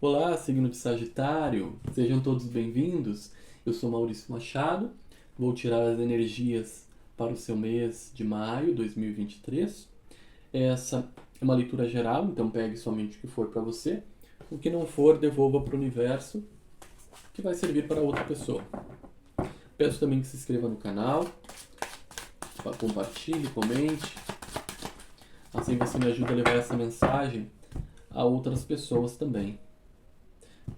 Olá, signo de Sagitário, sejam todos bem-vindos. Eu sou Maurício Machado, vou tirar as energias para o seu mês de maio de 2023. Essa é uma leitura geral, então pegue somente o que for para você. O que não for, devolva para o universo, que vai servir para outra pessoa. Peço também que se inscreva no canal, compartilhe, comente. Assim você me ajuda a levar essa mensagem a outras pessoas também.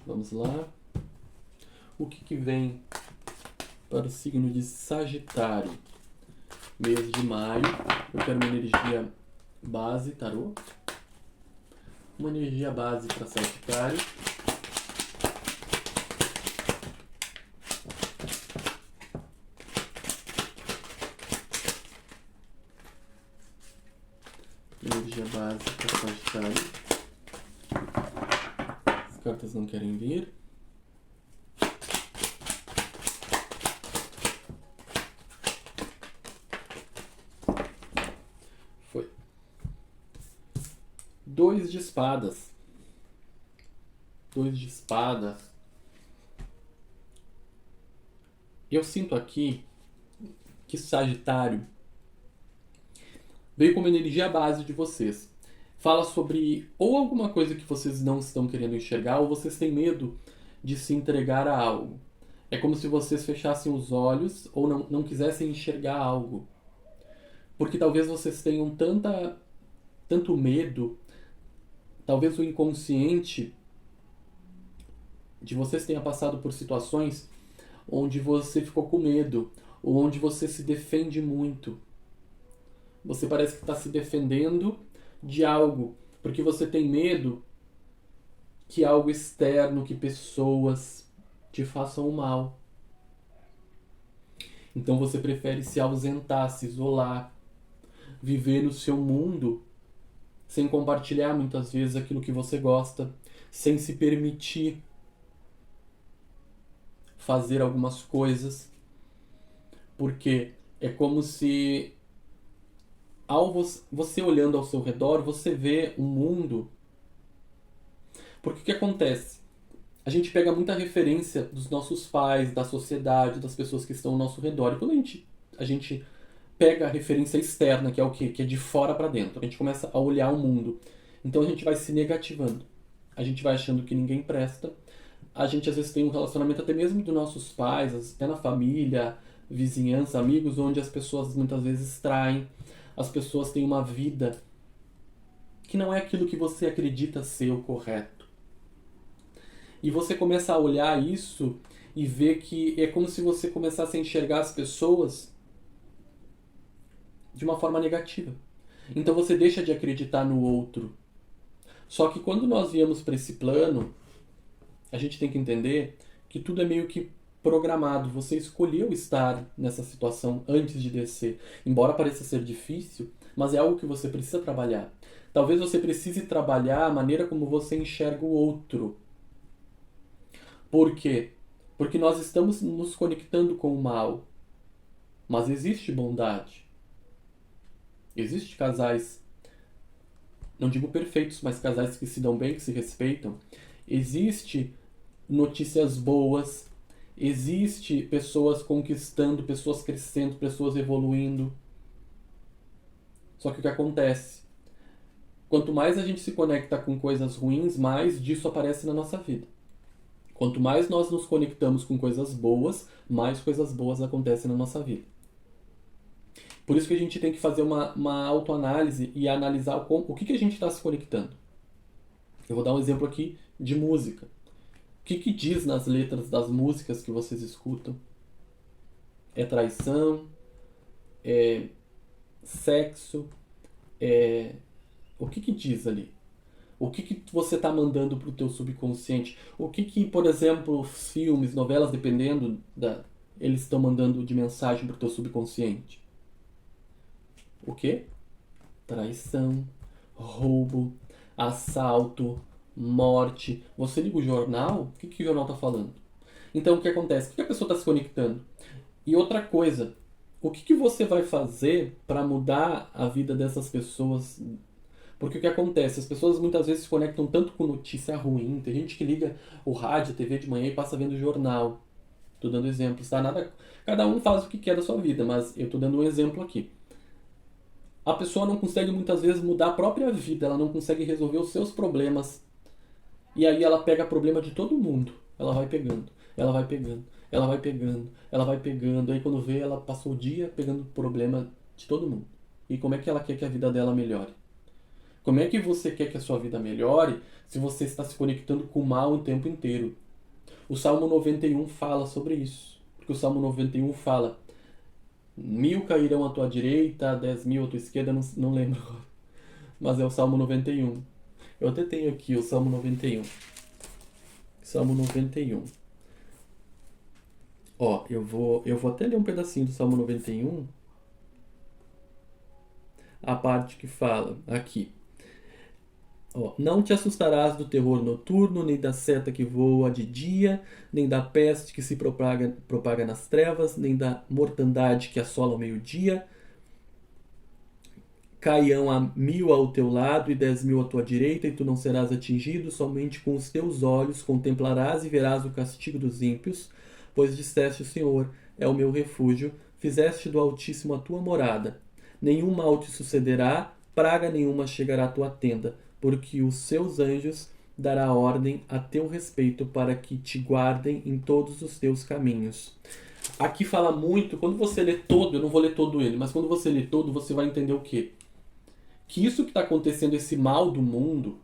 Vamos lá. O que vem para o signo de Sagitário? Mês de maio. Eu quero uma energia base, tarô. Uma energia base para Sagitário. Energia base para Sagitário. As cartas não querem vir. Foi. 2 de espadas. 2 de espadas. Eu sinto aqui que Sagitário veio como energia base de vocês. Fala sobre ou alguma coisa que vocês não estão querendo enxergar, ou vocês têm medo de se entregar a algo. É como se vocês fechassem os olhos ou não quisessem enxergar algo. Porque talvez vocês tenham tanto medo, talvez o inconsciente de vocês tenha passado por situações onde você ficou com medo, ou onde você se defende muito. Você parece que está se defendendo de algo, porque você tem medo que algo externo, que pessoas te façam mal. Então você prefere se ausentar, se isolar, viver no seu mundo, sem compartilhar muitas vezes aquilo que você gosta, sem se permitir fazer algumas coisas, porque é como se ao você olhando ao seu redor, você vê um mundo. Porque o que acontece? A gente pega muita referência dos nossos pais, da sociedade, das pessoas que estão ao nosso redor. E quando a gente pega a referência externa, que é o quê? Que é de fora para dentro. A gente começa a olhar o mundo. Então a gente vai se negativando. A gente vai achando que ninguém presta. A gente às vezes tem um relacionamento até mesmo dos nossos pais, até na família, vizinhança, amigos, onde as pessoas muitas vezes traem. As pessoas têm uma vida que não é aquilo que você acredita ser o correto. E você começa a olhar isso e ver que é como se você começasse a enxergar as pessoas de uma forma negativa. Então você deixa de acreditar no outro. Só que quando nós viemos para esse plano, a gente tem que entender que tudo é meio que programado. Você escolheu estar nessa situação antes de descer. Embora pareça ser difícil, mas é algo que você precisa trabalhar. Talvez você precise trabalhar a maneira como você enxerga o outro. Por quê? Porque nós estamos nos conectando com o mal. Mas existe bondade. Existem casais, não digo perfeitos, mas casais que se dão bem, que se respeitam. Existe notícias boas. Existe pessoas conquistando, pessoas crescendo, pessoas evoluindo. Só que o que acontece? Quanto mais a gente se conecta com coisas ruins, mais disso aparece na nossa vida. Quanto mais nós nos conectamos com coisas boas, mais coisas boas acontecem na nossa vida. Por isso que a gente tem que fazer uma autoanálise e analisar o que a gente está se conectando. Eu vou dar um exemplo aqui de música. O que diz nas letras das músicas que vocês escutam? É traição? É sexo? O que diz ali? O que você está mandando para o teu subconsciente? O que, por exemplo, filmes, novelas, dependendo, eles estão mandando de mensagem para o teu subconsciente? O quê? Traição, roubo, assalto, morte. Você liga o jornal? O que o jornal está falando? Então o que acontece? O que a pessoa está se conectando? E outra coisa, o que você vai fazer para mudar a vida dessas pessoas? Porque o que acontece? As pessoas muitas vezes se conectam tanto com notícia ruim. Tem gente que liga o rádio, a TV de manhã e passa vendo jornal. Tô dando exemplos, tá? Nada, cada um faz o que quer da sua vida, mas eu tô dando um exemplo aqui. A pessoa não consegue muitas vezes mudar a própria vida, ela não consegue resolver os seus problemas. E aí ela pega problema de todo mundo. Ela vai pegando, ela vai pegando, ela vai pegando, ela vai pegando. Aí quando vê, ela passou o dia pegando problema de todo mundo. E como é que ela quer que a vida dela melhore? Como é que você quer que a sua vida melhore se você está se conectando com o mal o tempo inteiro? O Salmo 91 fala sobre isso. Porque o Salmo 91 fala: 1000 cairão à tua direita, 10.000 à tua esquerda, não lembro agora. Mas é o Salmo 91. Eu até tenho aqui o Salmo 91. Salmo 91. Ó, eu vou até ler um pedacinho do Salmo 91. A parte que fala aqui. Ó, não te assustarás do terror noturno, nem da seta que voa de dia, nem da peste que se propaga nas trevas, nem da mortandade que assola ao meio-dia. Caião a 1000 ao teu lado e 10.000 à tua direita, e tu não serás atingido, somente com os teus olhos contemplarás e verás o castigo dos ímpios, pois disseste: o Senhor é o meu refúgio, fizeste do Altíssimo a tua morada. Nenhum mal te sucederá, praga nenhuma chegará à tua tenda, porque os seus anjos dará ordem a teu respeito para que te guardem em todos os teus caminhos. Aqui fala muito, quando você lê todo, eu não vou ler todo ele, mas quando você lê todo, você vai entender o quê? Que isso que está acontecendo, esse mal do mundo,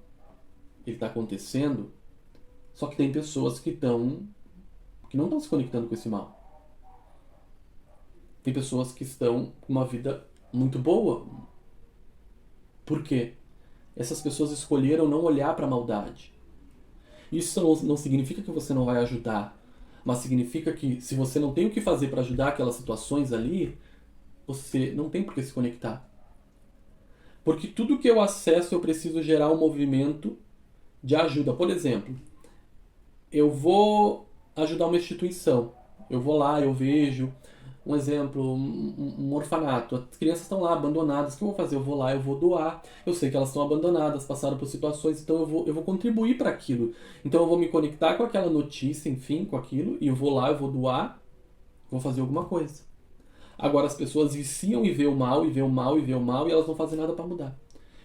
ele está acontecendo, só que tem pessoas que não estão se conectando com esse mal. Tem pessoas que estão com uma vida muito boa. Por quê? Essas pessoas escolheram não olhar para a maldade. Isso não significa que você não vai ajudar, mas significa que se você não tem o que fazer para ajudar aquelas situações ali, você não tem por que se conectar. Porque tudo que eu acesso eu preciso gerar um movimento de ajuda. Por exemplo, eu vou ajudar uma instituição. Eu vou lá, eu vejo, um exemplo, um orfanato. As crianças estão lá abandonadas. O que eu vou fazer? Eu vou lá, eu vou doar. Eu sei que elas estão abandonadas, passaram por situações, então eu vou contribuir para aquilo. Então eu vou me conectar com aquela notícia, enfim, com aquilo, e eu vou lá, eu vou doar, vou fazer alguma coisa. Agora as pessoas viciam e vê o mal, e vê o mal, e vê o mal, e elas não fazem nada para mudar.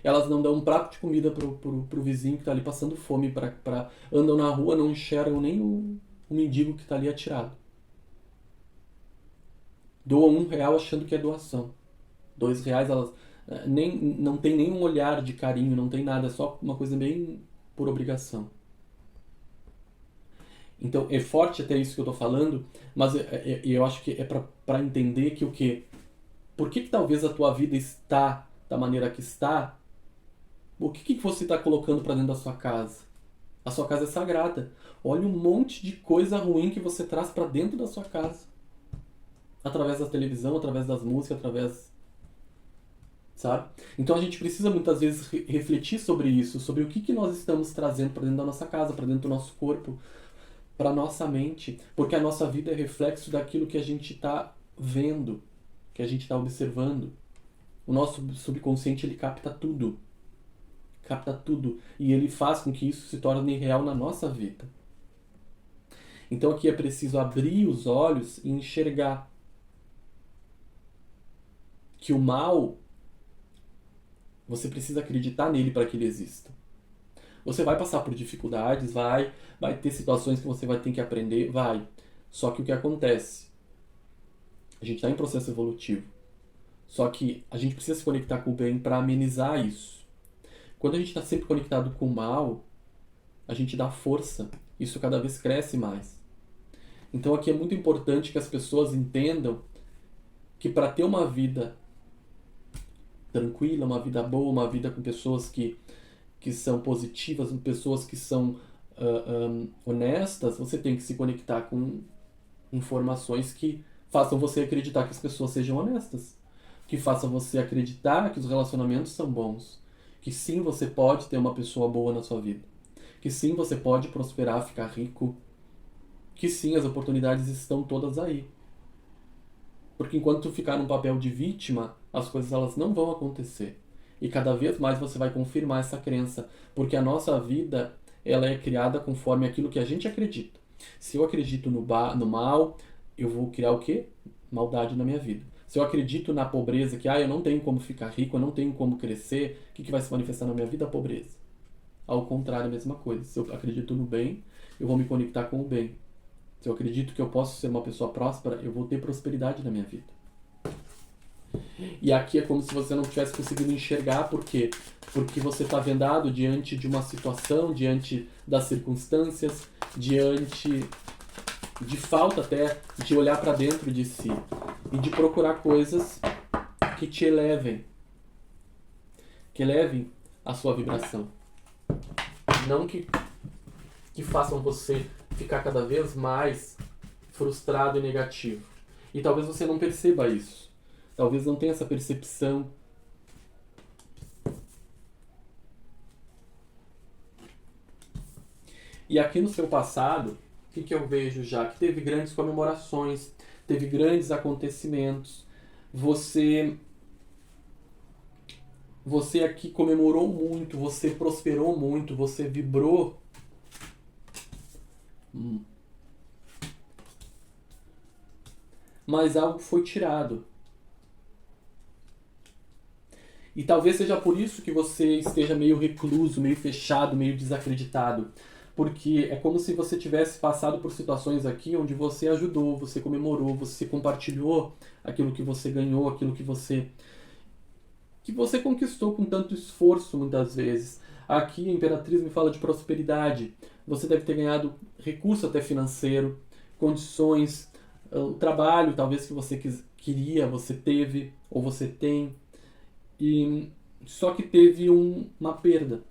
Elas não dão um prato de comida pro vizinho que tá ali passando fome, andam na rua, não enxergam nem o mendigo que tá ali atirado. Doam R$ 1 achando que é doação. R$ 2 elas não tem nenhum olhar de carinho, não tem nada, é só uma coisa bem por obrigação. Então é forte até isso que eu tô falando, mas eu acho que é para entender que o quê? Por que talvez a tua vida está da maneira que está? O que você está colocando para dentro da sua casa? A sua casa é sagrada. Olha um monte de coisa ruim que você traz para dentro da sua casa. Através da televisão, através das músicas, através... Sabe? Então a gente precisa muitas vezes refletir sobre isso, sobre o que nós estamos trazendo para dentro da nossa casa, para dentro do nosso corpo, para nossa mente, porque a nossa vida é reflexo daquilo que a gente está vendo, que a gente está observando. O nosso subconsciente, ele capta tudo, e ele faz com que isso se torne real na nossa vida. Então aqui é preciso abrir os olhos e enxergar que o mal, você precisa acreditar nele para que ele exista. Você vai passar por dificuldades, vai ter situações que você vai ter que aprender, vai. Só que o que acontece? A gente está em processo evolutivo. Só que a gente precisa se conectar com o bem para amenizar isso. Quando a gente está sempre conectado com o mal, a gente dá força. Isso cada vez cresce mais. Então aqui é muito importante que as pessoas entendam que para ter uma vida tranquila, uma vida boa, uma vida com pessoas que são positivas, pessoas que são honestas, você tem que se conectar com informações que façam você acreditar que as pessoas sejam honestas, que façam você acreditar que os relacionamentos são bons, que sim, você pode ter uma pessoa boa na sua vida, que sim, você pode prosperar, ficar rico, que sim, as oportunidades estão todas aí. Porque enquanto tu ficar num papel de vítima, as coisas elas não vão acontecer. E cada vez mais você vai confirmar essa crença, porque a nossa vida, ela é criada conforme aquilo que a gente acredita. Se eu acredito no mal, eu vou criar o quê? Maldade na minha vida. Se eu acredito na pobreza, que eu não tenho como ficar rico, eu não tenho como crescer, o que vai se manifestar na minha vida? A pobreza. Ao contrário, a mesma coisa. Se eu acredito no bem, eu vou me conectar com o bem. Se eu acredito que eu posso ser uma pessoa próspera, eu vou ter prosperidade na minha vida. E aqui é como se você não tivesse conseguido enxergar, por quê? Porque você está vendado diante de uma situação, diante das circunstâncias, diante de falta até de olhar para dentro de si e de procurar coisas que te elevem, que elevem a sua vibração. Não que façam você ficar cada vez mais frustrado e negativo. E talvez você não perceba isso. Talvez não tenha essa percepção. E aqui no seu passado, o que eu vejo já? Que teve grandes comemorações, teve grandes acontecimentos. Você aqui comemorou muito, você prosperou muito, você vibrou. Mas algo foi tirado. E talvez seja por isso que você esteja meio recluso, meio fechado, meio desacreditado. Porque é como se você tivesse passado por situações aqui onde você ajudou, você comemorou, você compartilhou aquilo que você ganhou, aquilo que você conquistou com tanto esforço muitas vezes. Aqui a Imperatriz me fala de prosperidade. Você deve ter ganhado recurso até financeiro, condições, o trabalho talvez que você queria, você teve ou você tem. E só que teve uma perda.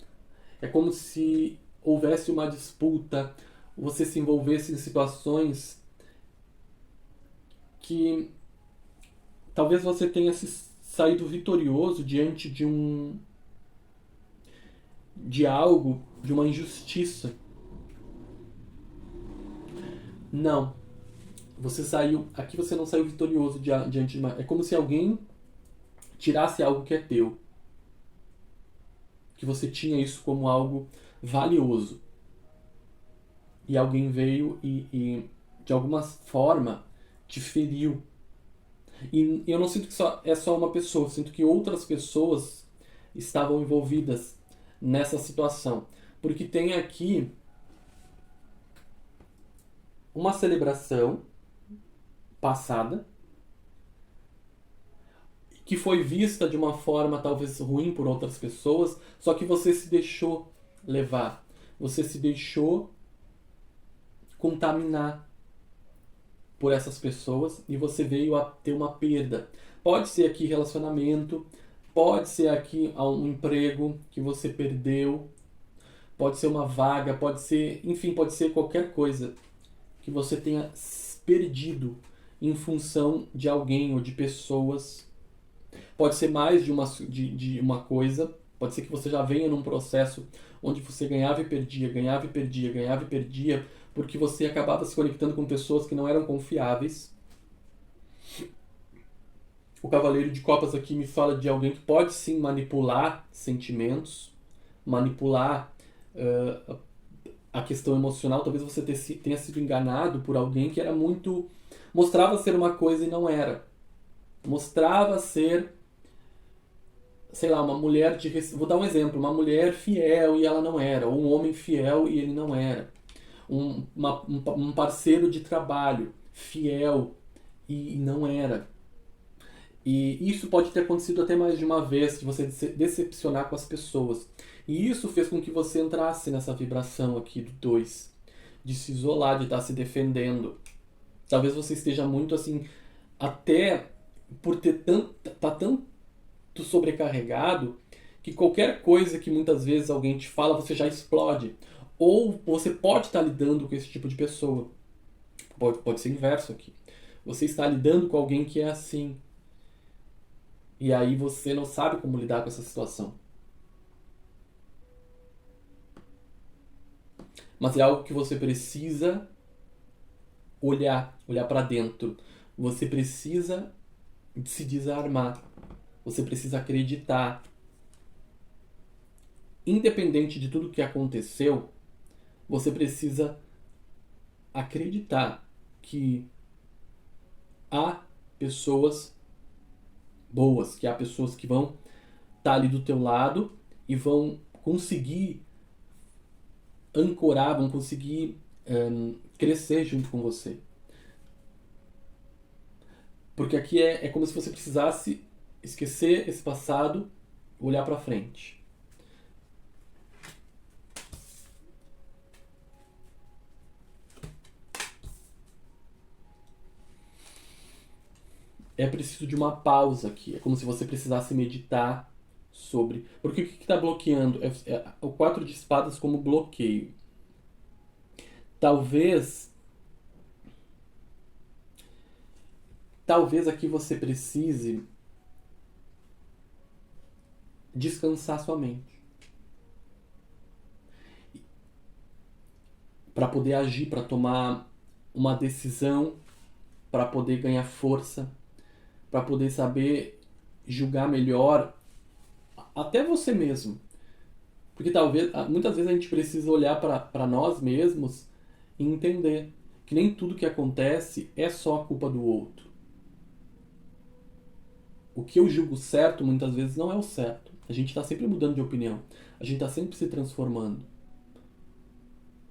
É como se houvesse uma disputa, você se envolvesse em situações que talvez você tenha saído vitorioso diante de algo, de uma injustiça. Não. Aqui você não saiu vitorioso diante de uma... É como se alguém tirasse algo que é teu. Que você tinha isso como algo valioso. E alguém veio e de alguma forma te feriu. E eu não sinto que é só uma pessoa, eu sinto que outras pessoas estavam envolvidas nessa situação. Porque tem aqui uma celebração passada que foi vista de uma forma talvez ruim por outras pessoas, só que você se deixou levar. Você se deixou contaminar por essas pessoas e você veio a ter uma perda. Pode ser aqui relacionamento, pode ser aqui um emprego que você perdeu, pode ser uma vaga, pode ser, enfim, pode ser qualquer coisa que você tenha perdido em função de alguém ou de pessoas. Pode ser mais de uma coisa, pode ser que você já venha num processo onde você ganhava e perdia, ganhava e perdia, ganhava e perdia, porque você acabava se conectando com pessoas que não eram confiáveis. O Cavaleiro de Copas aqui me fala de alguém que pode sim manipular sentimentos, manipular a questão emocional. Talvez você tenha sido enganado por alguém que era muito... mostrava ser uma coisa e não era. Mostrava ser, sei lá, uma mulher de... Vou dar um exemplo. Uma mulher fiel e ela não era. Ou um homem fiel e ele não era. Um parceiro de trabalho fiel e não era. E isso pode ter acontecido até mais de uma vez, de você decepcionar com as pessoas. E isso fez com que você entrasse nessa vibração aqui do 2, de se isolar, de estar se defendendo. Talvez você esteja muito assim, até por tá tanto sobrecarregado, que qualquer coisa que muitas vezes alguém te fala, você já explode. Ou você pode estar lidando com esse tipo de pessoa. Pode ser inverso aqui. Você está lidando com alguém que é assim. E aí você não sabe como lidar com essa situação. Mas é algo que você precisa olhar para dentro. Você precisa se desarmar. Você precisa acreditar. independente de tudo que aconteceu, você precisa acreditar que há pessoas boas, que há pessoas que vão estar ali do teu lado e vão conseguir ancorar, vão conseguir crescer junto com você. Porque aqui é como se você precisasse esquecer esse passado e olhar para frente. É preciso de uma pausa aqui. É como se você precisasse meditar sobre. Porque o que está bloqueando? É o 4 de espadas como bloqueio. Talvez aqui você precise descansar sua mente para poder agir, para tomar uma decisão, para poder ganhar força, para poder saber julgar melhor até você mesmo. Porque muitas vezes a gente precisa olhar para nós mesmos e entender que nem tudo que acontece é só a culpa do outro. O que eu julgo certo muitas vezes não é o certo. A gente está sempre mudando de opinião. A gente está sempre se transformando.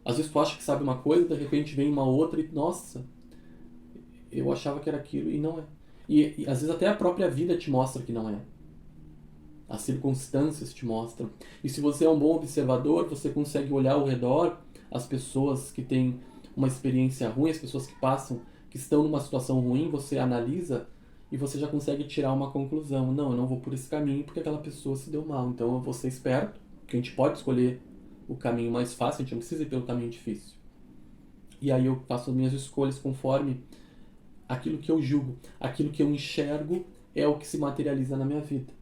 Às vezes tu acha que sabe uma coisa, de repente vem uma outra e, nossa, eu achava que era aquilo e não é. E às vezes até a própria vida te mostra que não é. As circunstâncias te mostram. E se você é um bom observador, você consegue olhar ao redor as pessoas que têm uma experiência ruim, as pessoas que estão numa situação ruim, você analisa e você já consegue tirar uma conclusão. Não, eu não vou por esse caminho porque aquela pessoa se deu mal. Então eu vou ser esperto, porque a gente pode escolher o caminho mais fácil, a gente não precisa ir pelo caminho difícil. E aí eu faço as minhas escolhas conforme aquilo que eu julgo, aquilo que eu enxergo é o que se materializa na minha vida.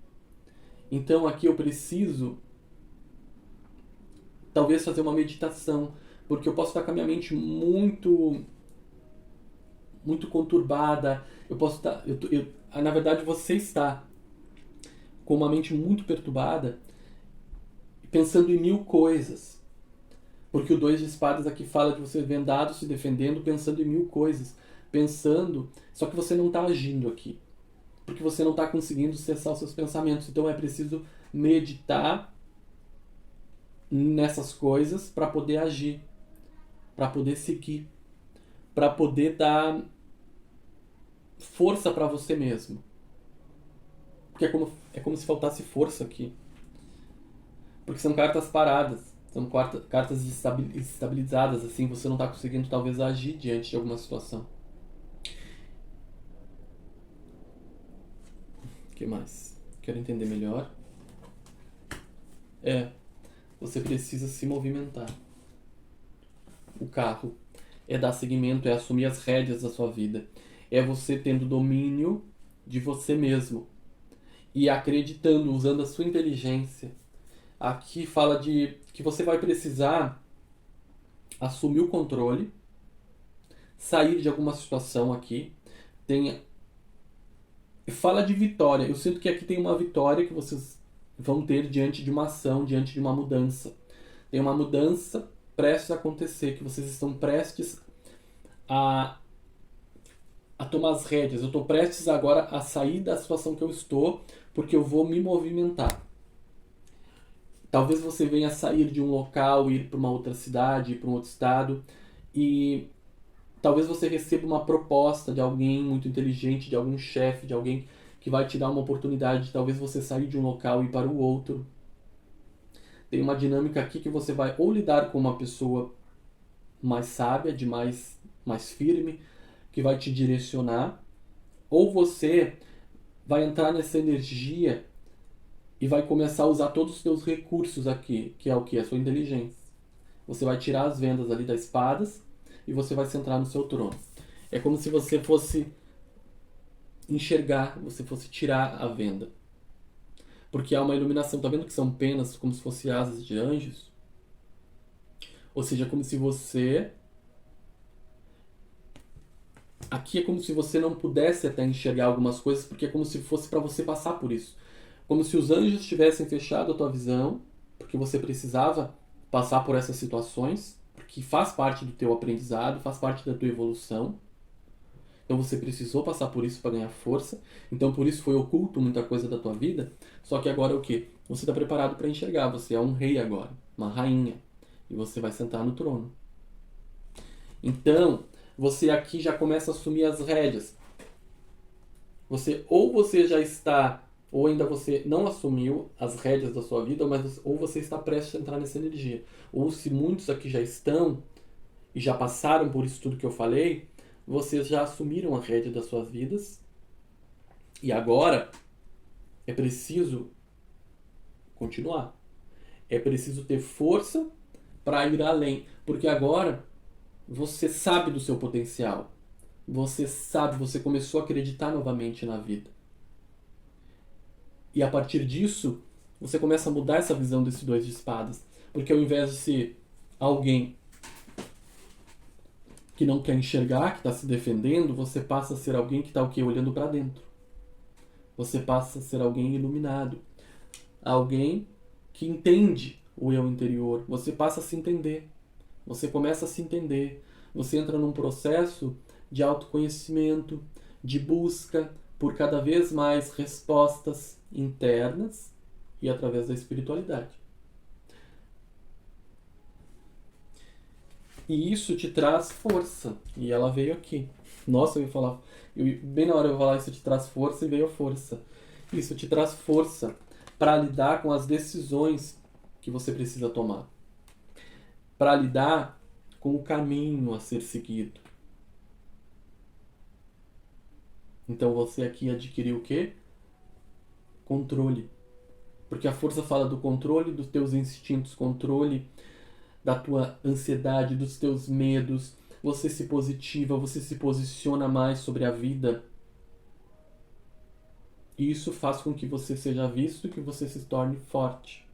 Então aqui eu preciso talvez fazer uma meditação, porque eu posso estar com a minha mente muito conturbada, eu posso estar, na verdade você está com uma mente muito perturbada, pensando em 1000 coisas. Porque o 2 de espadas aqui fala de você vendado, se defendendo, pensando em 1000 coisas. Só que você não está agindo aqui. Porque você não está conseguindo cessar os seus pensamentos. Então é preciso meditar nessas coisas para poder agir, para poder seguir, para poder dar força para você mesmo. Porque é como se faltasse força aqui. Porque são cartas paradas, são cartas estabilizadas, assim, você não está conseguindo talvez agir diante de alguma situação. O que mais? Quero entender melhor. Você precisa se movimentar. O carro é dar seguimento, é assumir as rédeas da sua vida. É você tendo domínio de você mesmo. E acreditando, usando a sua inteligência. Aqui fala de que você vai precisar assumir o controle, sair de alguma situação aqui. Fala de vitória. Eu sinto que aqui tem uma vitória que vocês vão ter diante de uma ação, diante de uma mudança. Tem uma mudança prestes a acontecer, que vocês estão prestes a tomar as rédeas. Eu estou prestes agora a sair da situação que eu estou, porque eu vou me movimentar. Talvez você venha sair de um local, ir para uma outra cidade, ir para um outro estado, e talvez você receba uma proposta de alguém muito inteligente, de algum chefe, de alguém que vai te dar uma oportunidade de talvez você sair de um local e ir para o outro. Tem uma dinâmica aqui que você vai ou lidar com uma pessoa mais sábia, mais firme, que vai te direcionar, ou você vai entrar nessa energia e vai começar a usar todos os seus recursos aqui, que é o que? A sua inteligência. Você vai tirar as vendas ali das espadas e você vai centrar no seu trono. É como se você fosse enxergar, você fosse tirar a venda. Porque há uma iluminação. Tá vendo que são penas como se fossem asas de anjos? Ou seja, como se você... Aqui é como se você não pudesse até enxergar algumas coisas, porque é como se fosse para você passar por isso. Como se os anjos tivessem fechado a tua visão, porque você precisava passar por essas situações, porque faz parte do teu aprendizado, faz parte da tua evolução. Então você precisou passar por isso para ganhar força. Então por isso foi oculto muita coisa da tua vida. Só que agora é o quê? Você está preparado para enxergar. Você é um rei agora, uma rainha. E você vai sentar no trono. Então, você aqui já começa a assumir as rédeas. Você já está, ou ainda você não assumiu as rédeas da sua vida, ou você está prestes a entrar nessa energia. Ou se muitos aqui já estão e já passaram por isso tudo que eu falei, vocês já assumiram a rédea das suas vidas. E agora é preciso continuar. É preciso ter força para ir além. Porque agora você sabe do seu potencial. Você sabe, você começou a acreditar novamente na vida. E a partir disso, você começa a mudar essa visão desse dois de espadas. Porque ao invés de ser alguém que não quer enxergar, que está se defendendo, você passa a ser alguém que está o quê? Olhando para dentro. Você passa a ser alguém iluminado. Alguém que entende o eu interior. Você passa a se entender. Você começa a se entender. Você entra num processo de autoconhecimento, de busca por cada vez mais respostas internas e através da espiritualidade. E isso te traz força. E ela veio aqui. Nossa, eu ia falar... bem na hora eu ia falar isso te traz força e veio a força. Isso te traz força para lidar com as decisões que você precisa tomar. Para lidar com o caminho a ser seguido. Então você aqui adquiriu o quê? Controle. Porque a força fala do controle dos teus instintos, controle da tua ansiedade, dos teus medos. Você se positiva, você se posiciona mais sobre a vida. E isso faz com que você seja visto e que você se torne forte.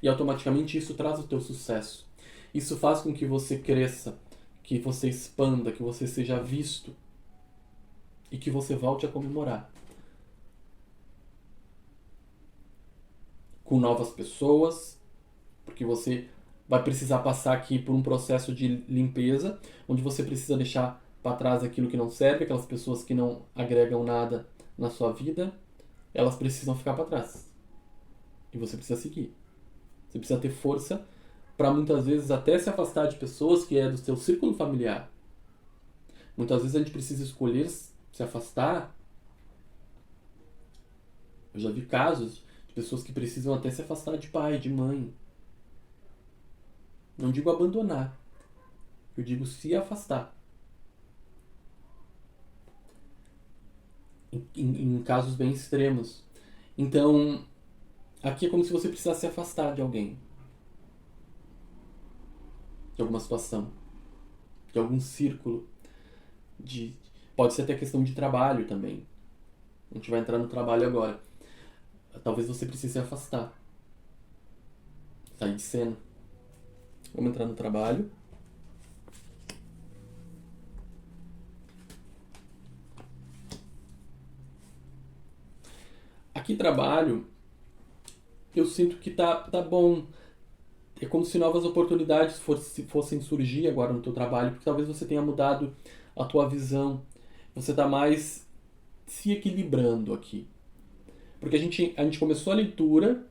E automaticamente isso traz o teu sucesso. Isso faz com que você cresça, que você expanda, que você seja visto e que você volte a comemorar. Com novas pessoas, porque você vai precisar passar aqui por um processo de limpeza, onde você precisa deixar para trás aquilo que não serve, aquelas pessoas que não agregam nada na sua vida, elas precisam ficar para trás. E você precisa seguir. Você precisa ter força para muitas vezes até se afastar de pessoas que é do seu círculo familiar. Muitas vezes a gente precisa escolher se afastar. Eu já vi casos de pessoas que precisam até se afastar de pai, de mãe. Não digo abandonar. Eu digo se afastar. Em casos bem extremos. Então, aqui é como se você precisasse se afastar de alguém. De alguma situação. De algum círculo. Pode ser até questão de trabalho também. A gente vai entrar no trabalho agora. Talvez você precise se afastar. Sair de cena. Vamos entrar no trabalho. Aqui trabalho, eu sinto que tá bom. É como se novas oportunidades fossem surgir agora no teu trabalho, porque talvez você tenha mudado a tua visão. Você tá mais se equilibrando aqui. Porque a gente começou a leitura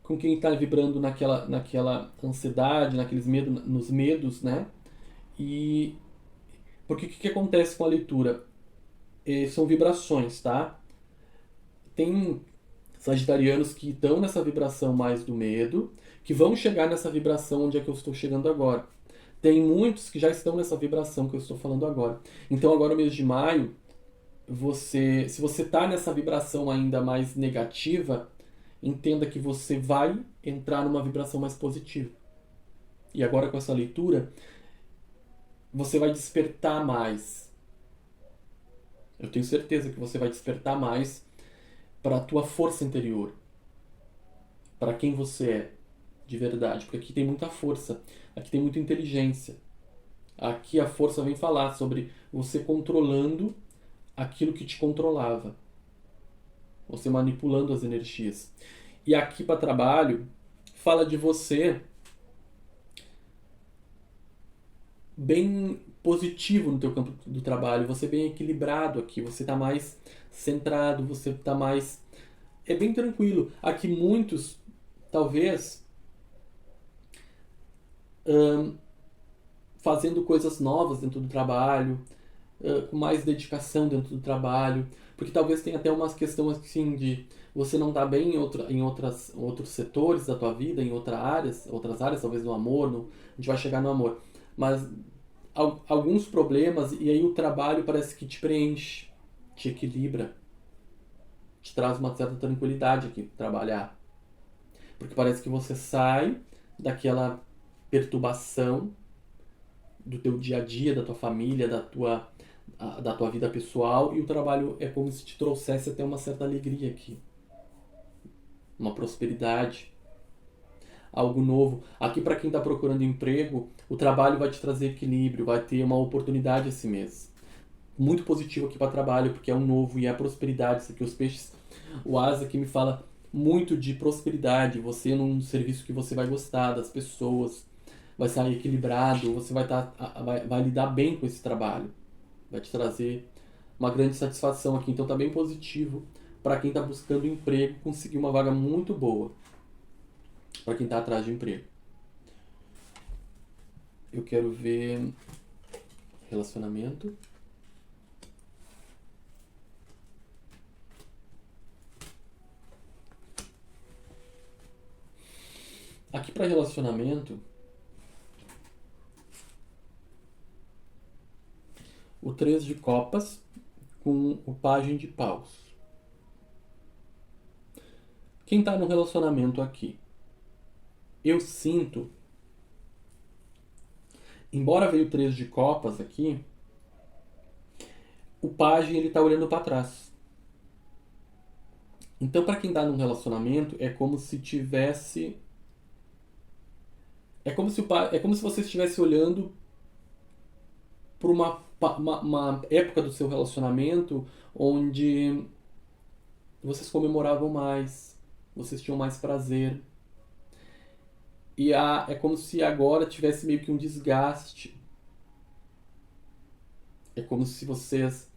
com quem está vibrando naquela ansiedade, nos medos, né? E porque o que acontece com a leitura? São vibrações, tá? Tem sagitarianos que estão nessa vibração mais do medo, que vão chegar nessa vibração onde é que eu estou chegando agora. Tem muitos que já estão nessa vibração que eu estou falando agora. Então agora no mês de maio, se você está nessa vibração ainda mais negativa, entenda que você vai entrar numa vibração mais positiva. E agora com essa leitura, você vai despertar mais. Eu tenho certeza que você vai despertar mais para a tua força interior. Para quem você é, de verdade. Porque aqui tem muita força, aqui tem muita inteligência. Aqui a força vem falar sobre você controlando aquilo que te controlava. você manipulando as energias. E aqui para trabalho, fala de você bem positivo no teu campo do trabalho, você bem equilibrado aqui, você está mais centrado, você está mais... É bem tranquilo. Aqui muitos, talvez, fazendo coisas novas dentro do trabalho, com mais dedicação dentro do trabalho, porque talvez tenha até umas questões assim de você não estar bem em outros setores da tua vida, em outras áreas, talvez no amor, a gente vai chegar no amor, mas alguns problemas, e aí o trabalho parece que te preenche, te equilibra, te traz uma certa tranquilidade aqui, trabalhar. Porque parece que você sai daquela perturbação do teu dia a dia, da tua família, da tua vida pessoal, e o trabalho é como se te trouxesse até uma certa alegria aqui. Uma prosperidade. Algo novo. Aqui para quem está procurando emprego, o trabalho vai te trazer equilíbrio, vai ter uma oportunidade esse mês. Muito positivo aqui para trabalho, porque é um novo e é a prosperidade. Isso aqui, os peixes, o asa aqui me fala muito de prosperidade, você num serviço que você vai gostar das pessoas, vai sair equilibrado, você vai lidar bem com esse trabalho, vai te trazer uma grande satisfação aqui. Então tá bem positivo para quem está buscando emprego, conseguir uma vaga muito boa para quem está atrás de emprego. Eu quero ver relacionamento. Aqui para relacionamento, o 3 de copas com o pajem de paus. Quem está no relacionamento aqui? Eu sinto, embora veio o 3 de copas aqui, o pajem ele está olhando para trás. Então, para quem está num relacionamento, é como se tivesse... É como se você estivesse olhando para uma época do seu relacionamento onde vocês comemoravam mais, vocês tinham mais prazer. E é como se agora tivesse meio que um desgaste. É como se vocês...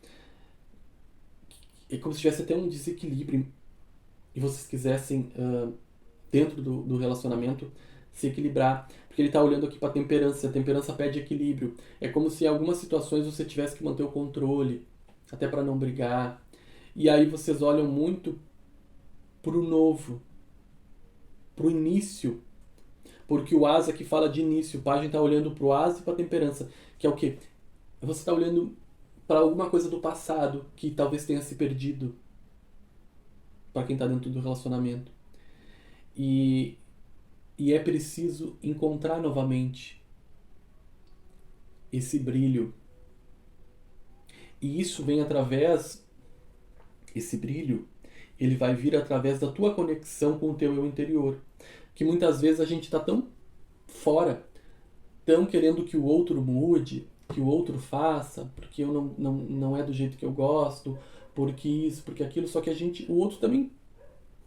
É como se tivesse até um desequilíbrio e vocês quisessem, dentro do relacionamento, se equilibrar. Porque ele está olhando aqui para a temperança. A temperança pede equilíbrio. É como se em algumas situações você tivesse que manter o controle, até para não brigar. E aí vocês olham muito pro novo, pro início. Porque o asa aqui fala de início. O pajem está olhando pro asa e para a temperança. Que é o quê? Você está olhando para alguma coisa do passado que talvez tenha se perdido. Para quem está dentro do relacionamento. E é preciso encontrar novamente esse brilho. E isso vem através... Esse brilho, ele vai vir através da tua conexão com o teu eu interior. Que muitas vezes a gente está tão fora, tão querendo que o outro mude, que o outro faça, porque eu não é do jeito que eu gosto, porque isso, porque aquilo, só que o outro também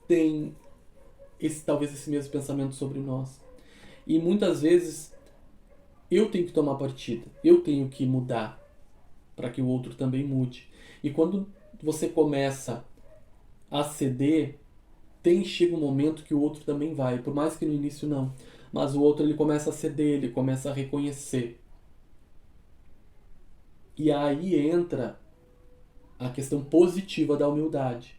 tem talvez esse mesmo pensamento sobre nós. E muitas vezes eu tenho que tomar partida, eu tenho que mudar para que o outro também mude. E quando você começa a ceder, chega um momento que o outro também vai, por mais que no início não, mas o outro ele começa a ceder, ele começa a reconhecer. E aí entra a questão positiva da humildade,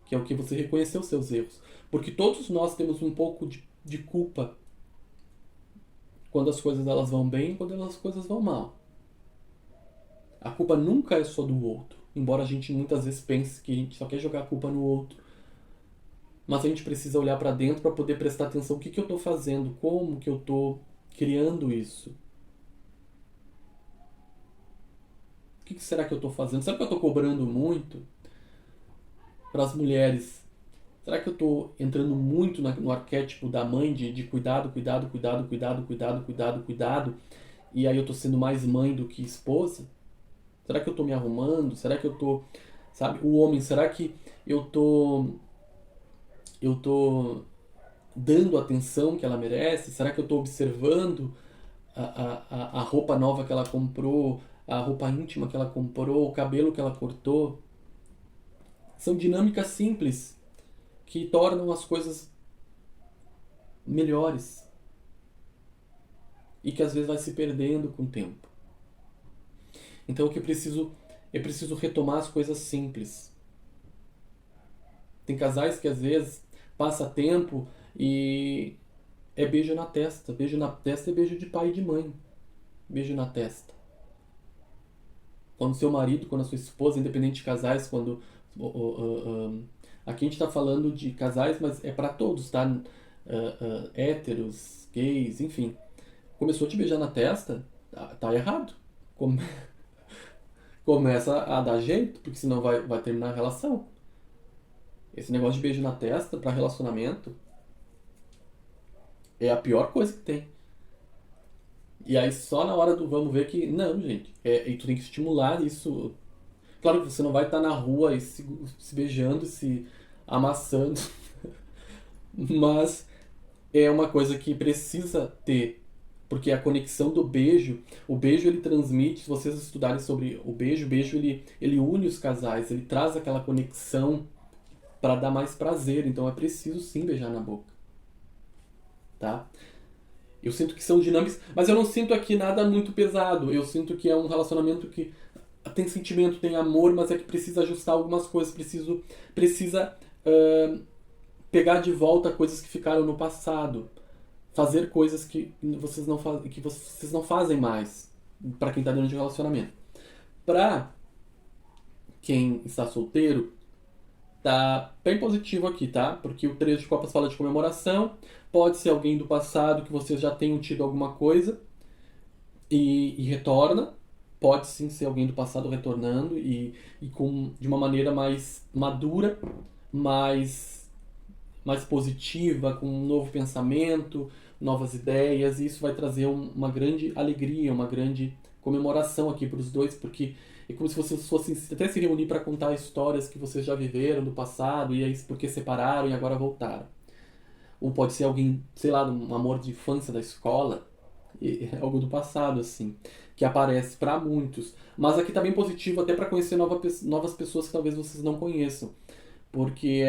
que é o que você reconheceu os seus erros. Porque todos nós temos um pouco de culpa quando as coisas elas vão bem e quando as coisas vão mal. A culpa nunca é só do outro, embora a gente muitas vezes pense que a gente só quer jogar a culpa no outro. Mas a gente precisa olhar para dentro para poder prestar atenção. O que eu estou fazendo? Como que eu estou criando isso? O que será que eu estou fazendo? Será que eu estou cobrando muito para as mulheres? Será que eu estou entrando muito no arquétipo da mãe de cuidado, cuidado, cuidado, cuidado, cuidado, cuidado, cuidado, e aí eu estou sendo mais mãe do que esposa? Será que eu estou me arrumando? Será que eu estou sabe? O homem, será que eu tô eu tô dando a atenção que ela merece? Será que eu tô observando a roupa nova que ela comprou, a roupa íntima que ela comprou, o cabelo que ela cortou? São dinâmicas simples que tornam as coisas melhores e que às vezes vai se perdendo com o tempo. Então o que eu preciso retomar as coisas simples. Tem casais que às vezes passa tempo e é beijo na testa. Beijo na testa é beijo de pai e de mãe. Beijo na testa. Quando seu marido, quando a sua esposa, independente de casais, quando aqui a gente está falando de casais, mas é para todos, tá? Héteros, gays, enfim. Começou a te beijar na testa, tá errado. Come- Começa a dar jeito, porque senão vai terminar a relação. Esse negócio de beijo na testa para relacionamento é a pior coisa que tem. E aí só na hora do vamos ver que, não, gente, e tu tem que estimular isso. Claro que você não vai estar na rua e se beijando, se amassando, mas é uma coisa que precisa ter, porque a conexão do beijo, o beijo ele transmite, se vocês estudarem sobre o beijo ele une os casais, ele traz aquela conexão para dar mais prazer, então é preciso sim beijar na boca, tá? Eu sinto que são dinâmicas, mas eu não sinto aqui nada muito pesado. Eu sinto que é um relacionamento que tem sentimento, tem amor, mas é que precisa ajustar algumas coisas, precisa pegar de volta coisas que ficaram no passado, fazer coisas que vocês não fazem mais para quem tá dentro de um relacionamento. Para quem está solteiro, tá bem positivo aqui, tá? Porque o 3 de copas fala de comemoração, pode ser alguém do passado que vocês já tenham tido alguma coisa e retorna, pode sim ser alguém do passado retornando de uma maneira mais madura, mais, mais positiva, com um novo pensamento, novas ideias, e isso vai trazer uma grande alegria, uma grande comemoração aqui para os dois, porque é como se vocês fossem até se reunir para contar histórias que vocês já viveram do passado, e aí porque separaram e agora voltaram. Ou pode ser alguém, sei lá, um amor de infância da escola, algo do passado, assim, que aparece para muitos. Mas aqui tá bem positivo até para conhecer novas pessoas que talvez vocês não conheçam. Porque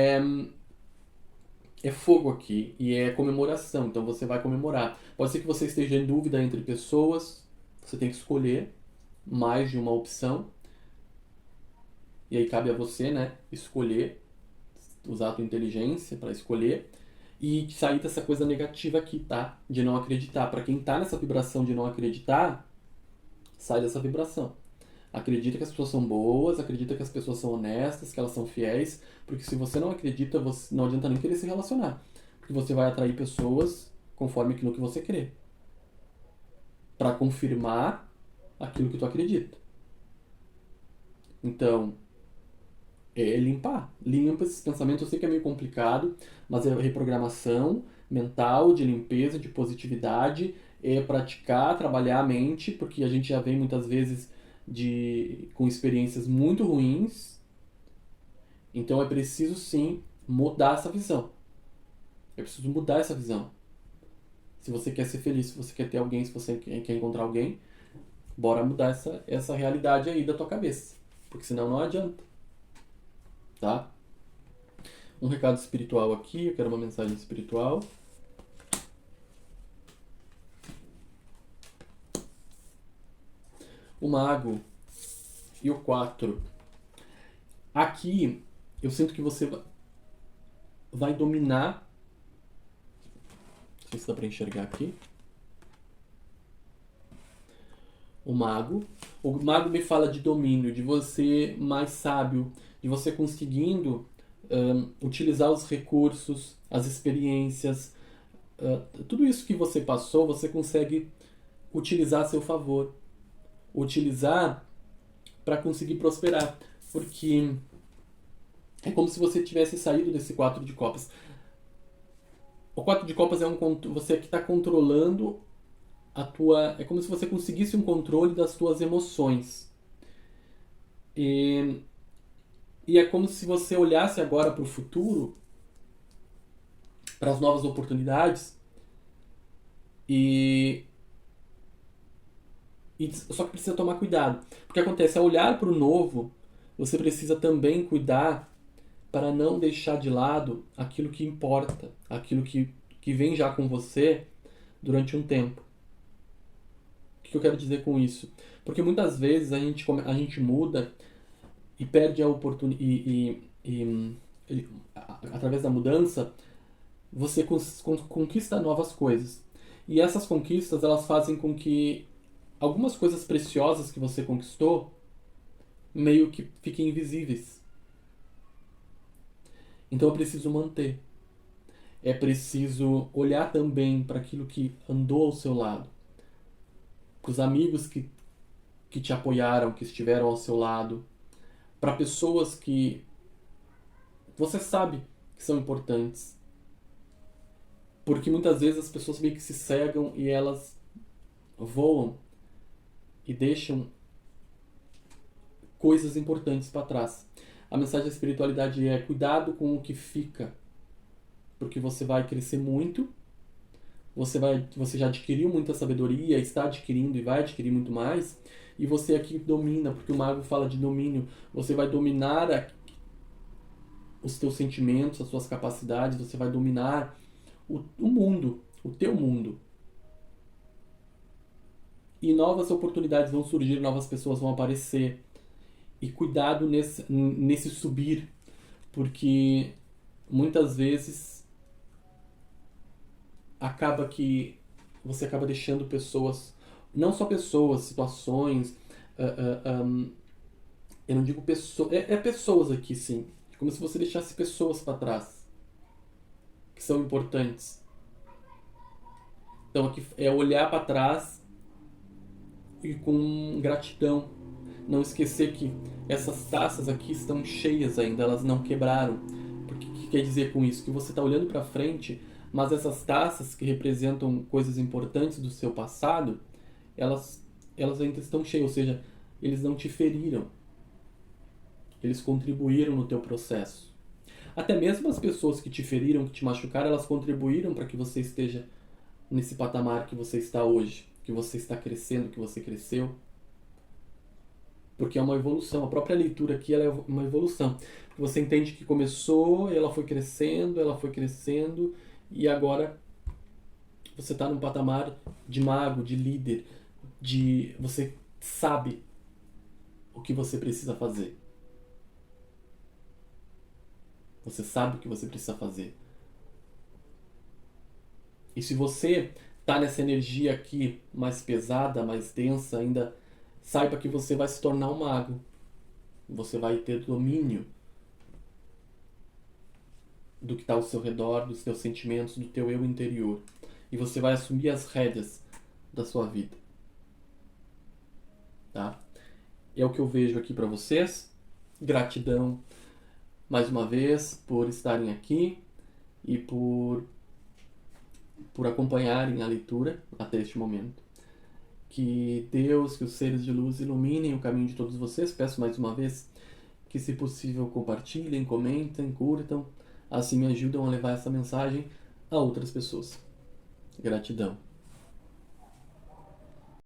é fogo aqui e é comemoração, então você vai comemorar. Pode ser que você esteja em dúvida entre pessoas, você tem que escolher mais de uma opção. E aí cabe a você, né, escolher, usar a tua inteligência para escolher e sair dessa coisa negativa aqui, tá? De não acreditar. Para quem tá nessa vibração de não acreditar, sai dessa vibração. Acredita que as pessoas são boas, acredita que as pessoas são honestas, que elas são fiéis, porque se você não acredita, não adianta nem querer se relacionar, porque você vai atrair pessoas conforme aquilo que você crê, para confirmar aquilo que tu acredita. Então, limpar. Limpa esses pensamentos. Eu sei que é meio complicado, mas é reprogramação mental, de limpeza, de positividade, é praticar, trabalhar a mente, porque a gente já vem muitas vezes com experiências muito ruins. Então é preciso sim mudar essa visão. É preciso mudar essa visão. Se você quer ser feliz, se você quer ter alguém, se você quer encontrar alguém, bora mudar essa realidade aí da tua cabeça. Porque senão não adianta. Tá? Um recado espiritual aqui, eu quero uma mensagem espiritual. O mago e o 4. Aqui, eu sinto que você vai dominar. Não sei se dá pra enxergar aqui. O mago. O mago me fala de domínio, de você mais sábio, de você conseguindo utilizar os recursos, as experiências, tudo isso que você passou, você consegue utilizar a seu favor. Utilizar para conseguir prosperar. Porque é como se você tivesse saído desse 4 de copas. O 4 de copas é você que está controlando a tua... É como se você conseguisse um controle das tuas emoções. E E é como se você olhasse agora para o futuro, para as novas oportunidades, e, só que precisa tomar cuidado. Porque acontece, ao olhar para o novo, você precisa também cuidar para não deixar de lado aquilo que importa, aquilo que vem já com você durante um tempo. O que eu quero dizer com isso? Porque muitas vezes a gente muda e perde a oportunidade. Através da mudança, você conquista novas coisas. E essas conquistas, elas fazem com que algumas coisas preciosas que você conquistou meio que fiquem invisíveis. Então é preciso manter. É preciso olhar também para aquilo que andou ao seu lado, para os amigos que te apoiaram, que estiveram ao seu lado, para pessoas que você sabe que são importantes. Porque muitas vezes as pessoas meio que se cegam e elas voam e deixam coisas importantes para trás. A mensagem da espiritualidade é cuidado com o que fica, porque você vai crescer muito, você já adquiriu muita sabedoria, está adquirindo e vai adquirir muito mais, e você aqui domina, porque o mago fala de domínio, você vai dominar os teus sentimentos, as suas capacidades, você vai dominar o mundo, o teu mundo. E novas oportunidades vão surgir, novas pessoas vão aparecer. E cuidado nesse subir, porque muitas vezes você acaba deixando pessoas, não só pessoas, situações, eu não digo pessoas, pessoas aqui sim, como se você deixasse pessoas para trás, que são importantes. Então aqui é olhar para trás e com gratidão. Não esquecer que essas taças aqui estão cheias ainda, elas não quebraram. Porque o que quer dizer com isso? Que você está olhando para frente, mas essas taças que representam coisas importantes do seu passado, elas ainda estão cheias, ou seja, eles não te feriram. Eles contribuíram no teu processo. Até mesmo as pessoas que te feriram, que te machucaram, elas contribuíram para que você esteja nesse patamar que você está hoje, que você está crescendo, que você cresceu. Porque é uma evolução. A própria leitura aqui ela é uma evolução. Você entende que começou, ela foi crescendo, e agora você está num patamar de mago, de líder, você sabe o que você precisa fazer. Você sabe o que você precisa fazer. E se você está nessa energia aqui mais pesada, mais densa, ainda saiba que você vai se tornar um mago. Você vai ter domínio do que está ao seu redor, dos teus sentimentos, do teu eu interior. E você vai assumir as rédeas da sua vida. Tá? É o que eu vejo aqui para vocês. Gratidão mais uma vez por estarem aqui e por acompanharem a leitura até este momento. Que Deus, que os seres de luz iluminem o caminho de todos vocês. Peço mais uma vez que, se possível, compartilhem, comentem, curtam. Assim me ajudam a levar essa mensagem a outras pessoas. Gratidão.